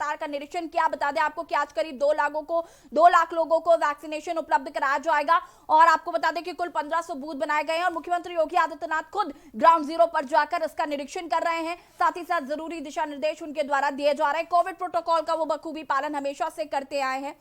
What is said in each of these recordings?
लगातार का निरीक्षण किया। बता दें आपको कि आज करीब 2 लाख लोगों को वैक्सीनेशन उपलब्ध कराया जाएगा और आपको बता दें कि कुल 1500 बूथ बनाए गए हैं और मुख्यमंत्री योगी आदित्यनाथ खुद ग्राउंड जीरो पर जाकर इसका निरीक्षण कर रहे हैं। साथ ही साथ जरूरी दिशा निर्देश उनके द्वारा दिए जा रहे हैं। कोविड प्रोटोकॉल का वो बखूबी पालन हमेशा से करते आए हैं।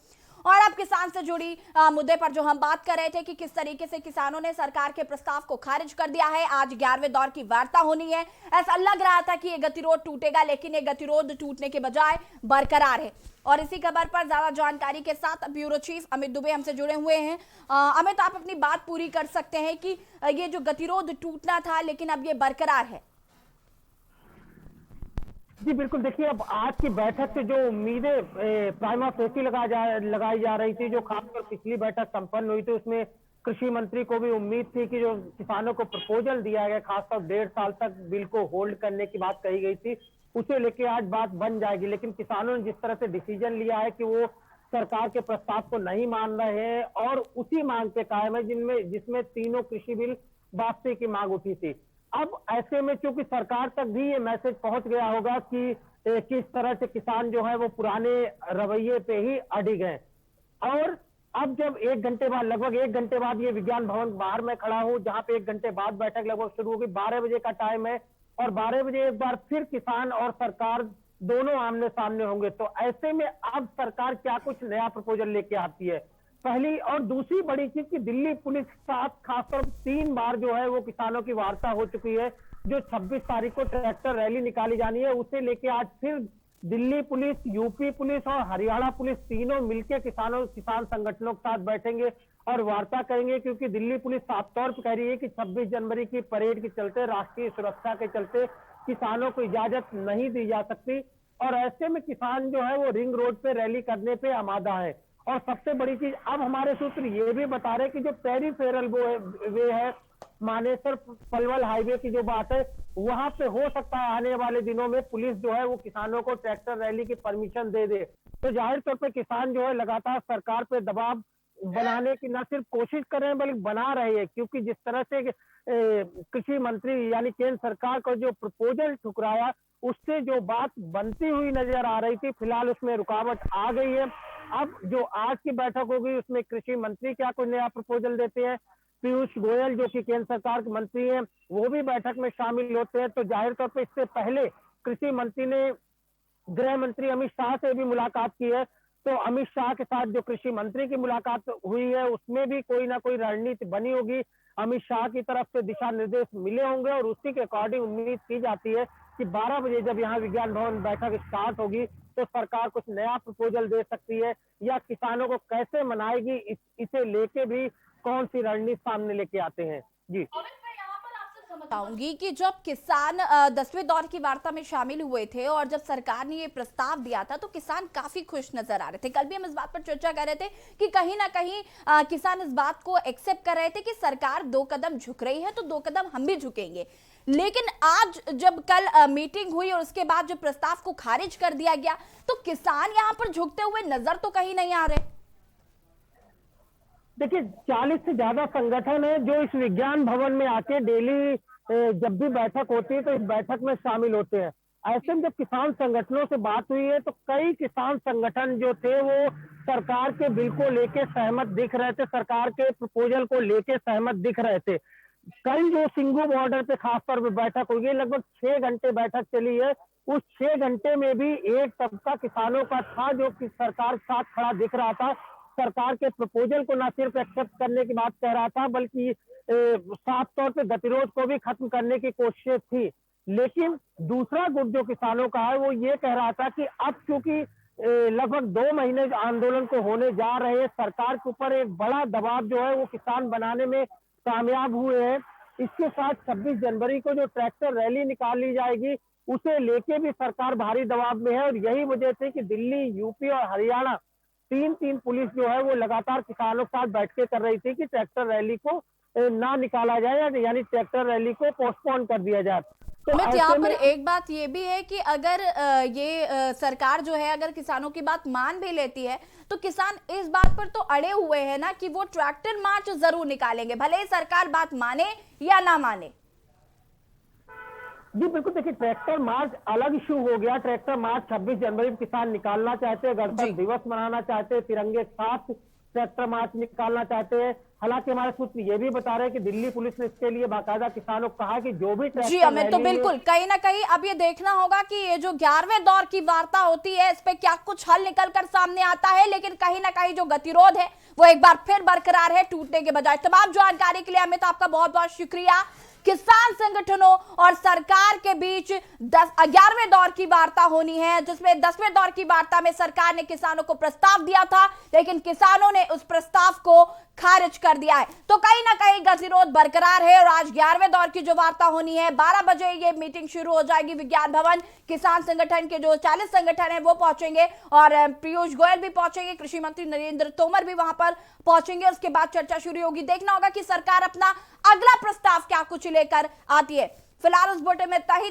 और अब किसान से जुड़ी मुद्दे पर जो हम बात कर रहे थे कि किस तरीके से किसानों ने सरकार के प्रस्ताव को खारिज कर दिया है, आज 11वें दौर की वार्ता होनी है। ऐसा लग रहा था कि ये गतिरोध टूटेगा, लेकिन ये गतिरोध टूटने के बजाय बरकरार है। और इसी खबर पर ज्यादा जानकारी के साथ ब्यूरो चीफ अमित दुबे हमसे जुड़े हुए हैं। अमित, आप अपनी बात पूरी कर सकते हैं कि ये जो गतिरोध टूटना था लेकिन अब ये बरकरार है। जी बिल्कुल, देखिए अब आज की बैठक से जो उम्मीदें प्राइमा फेसी लगाई जा रही थी, जो खासकर पिछली बैठक संपन्न हुई थी, उसमें कृषि मंत्री को भी उम्मीद थी कि जो किसानों को प्रपोजल दिया गया, खासकर 1.5 साल तक बिल को होल्ड करने की बात कही गई थी, उसे लेके आज बात बन जाएगी। लेकिन किसानों ने जिस तरह से डिसीजन लिया है कि वो सरकार के प्रस्ताव को नहीं मान रहे हैं और उसी मांग पे कायम है जिसमें तीनों कृषि बिल वापसी की मांग उठी थी। अब ऐसे में चूंकि सरकार तक भी ये मैसेज पहुंच गया होगा कि किस तरह से किसान जो है वो पुराने रवैये पे ही अडिग हैं। और अब जब 1 घंटे बाद, लगभग 1 घंटे बाद, ये विज्ञान भवन बाहर में खड़ा हूं जहां पे 1 घंटे बाद बैठक लगभग शुरू होगी। 12 बजे का टाइम है और 12 बजे एक बार फिर किसान और सरकार दोनों आमने सामने होंगे। तो ऐसे में अब सरकार क्या कुछ नया प्रपोजल लेके आती है, पहली और दूसरी बड़ी चीज कि दिल्ली पुलिस के साथ खासकर 3 बार जो है वो किसानों की वार्ता हो चुकी है। जो 26 तारीख को ट्रैक्टर रैली निकाली जानी है, उसे लेके आज फिर दिल्ली पुलिस, यूपी पुलिस और हरियाणा पुलिस तीनों मिलकर किसान संगठनों के साथ बैठेंगे और वार्ता करेंगे। क्योंकि दिल्ली पुलिस साफ तौर पर कह रही है कि 26 जनवरी की परेड के चलते, राष्ट्रीय सुरक्षा के चलते किसानों को इजाजत नहीं दी जा सकती और ऐसे में किसान जो है वो रिंग रोड पे रैली करने पे आमादा है। और सबसे बड़ी चीज, अब हमारे सूत्र ये भी बता रहे कि जो पेरीफेरल वे है, मानेसर पलवल हाईवे की जो बात है, वहां पे हो सकता है आने वाले दिनों में पुलिस जो है वो किसानों को ट्रैक्टर रैली की परमिशन दे दे। तो जाहिर तौर पे किसान जो है लगातार सरकार पे दबाव बनाने की न सिर्फ कोशिश कर रहे हैं बल्कि बना रहे हैं। क्योंकि जिस तरह से कृषि मंत्री यानी केंद्र सरकार को जो प्रपोजल ठुकराया, उससे जो बात बनती हुई नजर आ रही थी, फिलहाल उसमें रुकावट आ गई है। अब जो आज की बैठक होगी उसमें कृषि मंत्री क्या कोई नया प्रपोजल देते हैं, पीयूष गोयल जो कि केंद्र सरकार के मंत्री हैं वो भी बैठक में शामिल होते हैं। तो जाहिर तौर पर इससे पहले कृषि मंत्री ने गृह मंत्री अमित शाह से भी मुलाकात की है। तो अमित शाह के साथ जो कृषि मंत्री की मुलाकात हुई है उसमें भी कोई ना कोई रणनीति बनी होगी, अमित शाह की तरफ से दिशा निर्देश मिले होंगे और उसी के अकॉर्डिंग उम्मीद की जाती है कि 12 बजे जब यहाँ विज्ञान भवन बैठक स्टार्ट होगी तो सरकार कुछ नया प्रपोजल दे सकती है या किसानों को कैसे मनाएगी, इसे लेके भी कौन सी रणनीति सामने लेके आते हैं। जी बताऊंगी कि जब किसान 10वें दौर की वार्ता में शामिल हुए थे और जब सरकार ने ये प्रस्ताव दिया था तो किसान काफी खुश नजर आ रहे थे। कल भी हम इस बात पर चर्चा कर रहे थे कि कहीं ना कहीं किसान इस बात को एक्सेप्ट कर रहे थे कि सरकार 2 कदम झुक रही है तो 2 कदम हम भी झुकेंगे। लेकिन आज जब कल मीटिंग हुई और उसके बाद जो प्रस्ताव को खारिज कर दिया गया तो किसान यहाँ पर झुकते हुए नजर तो कहीं नहीं आ रहे। देखिए 40 से ज्यादा संगठन है जो इस विज्ञान भवन में आके डेली जब भी बैठक होती है तो इस बैठक में शामिल होते हैं। ऐसे में जब किसान संगठनों से बात हुई है तो कई किसान संगठन जो थे वो सरकार के बिल को लेके सहमत दिख रहे थे, सरकार के प्रपोजल को लेके सहमत दिख रहे थे। कल जो सिंगू बॉर्डर पे खासतौर पर बैठक हुई है, लगभग 6 घंटे बैठक चली है। उस 6 घंटे में भी एक तबका किसानों का था जो कि सरकार के साथ खड़ा दिख रहा था, सरकार के प्रपोजल को न सिर्फ एक्सेप्ट करने की बात कह रहा था बल्कि साफ तौर पे गतिरोध को भी खत्म करने की कोशिश थी। लेकिन दूसरा गुट जो किसानों का है वो ये कह रहा था कि अब क्योंकि लगभग 2 महीने आंदोलन को होने जा रहे हैं, सरकार के ऊपर एक बड़ा दबाव जो है वो किसान बनाने में कामयाब हुए हैं। इसके साथ 26 जनवरी को जो ट्रैक्टर रैली निकाली जाएगी उसे लेके भी सरकार भारी दबाव में है और यही वजह थी कि दिल्ली, यूपी और हरियाणा तीन पुलिस जो है वो लगातार किसानों के साथ बैठकें कर रही थी कि ट्रैक्टर रैली को ना निकाला जाए, यानी ट्रैक्टर रैली को पोस्टपोन कर दिया जाए। तो यहाँ पर एक बात ये भी है कि अगर ये सरकार जो है अगर किसानों की बात मान भी लेती है तो किसान इस बात पर तो अड़े हुए हैं ना कि वो ट्रैक्टर मार्च जरूर निकालेंगे, भले ही सरकार बात माने या ना माने। जी बिल्कुल, देखिए ट्रैक्टर मार्च अलग इशू हो गया। ट्रैक्टर मार्च 26 जनवरी को किसान निकालना चाहते हैं, गणतंत्र जी दिवस मनाना चाहते हैं, तिरंगे के साथ ट्रैक्टर मार्च निकालना चाहते हैं। हालांकि हमारे सूत्र ये भी बता रहे हैं कि दिल्ली पुलिस ने इसके लिए बाकायदा किसानों को कहा कि जो भी जी ट्रैक्टर अमित, तो रैली में बिल्कुल कहीं ना कहीं अब ये देखना होगा कि ये जो 11वें दौर की वार्ता होती है इस पे क्या कुछ हल निकल कर सामने आता है, लेकिन कहीं ना कहीं जो गतिरोध है वो एक बार फिर बरकरार है, टूटने के बजाय। तमाम जानकारी के लिए अमित आपका बहुत बहुत शुक्रिया। किसान संगठनों और सरकार के बीच 11वें दौर की वार्ता होनी है, जिसमें 10वें दौर की वार्ता में सरकार ने किसानों को प्रस्ताव दिया था, लेकिन किसानों ने उस प्रस्ताव को खारिज कर दिया है। तो कहीं ना कहीं गतिरोध बरकरार है और आज 11वें दौर की जो वार्ता होनी है 12 बजे ये मीटिंग शुरू हो जाएगी विज्ञान भवन। किसान संगठन के जो 40 संगठन है वो पहुंचेंगे और पीयूष गोयल भी पहुंचेंगे, कृषि मंत्री नरेंद्र तोमर भी वहां पर पहुंचेंगे। उसके बाद चर्चा शुरू होगी। देखना होगा कि सरकार अपना अगला प्रस्ताव क्या कुछ लेकर आती है। फिलहाल उस बुलेटिन में इतना ही।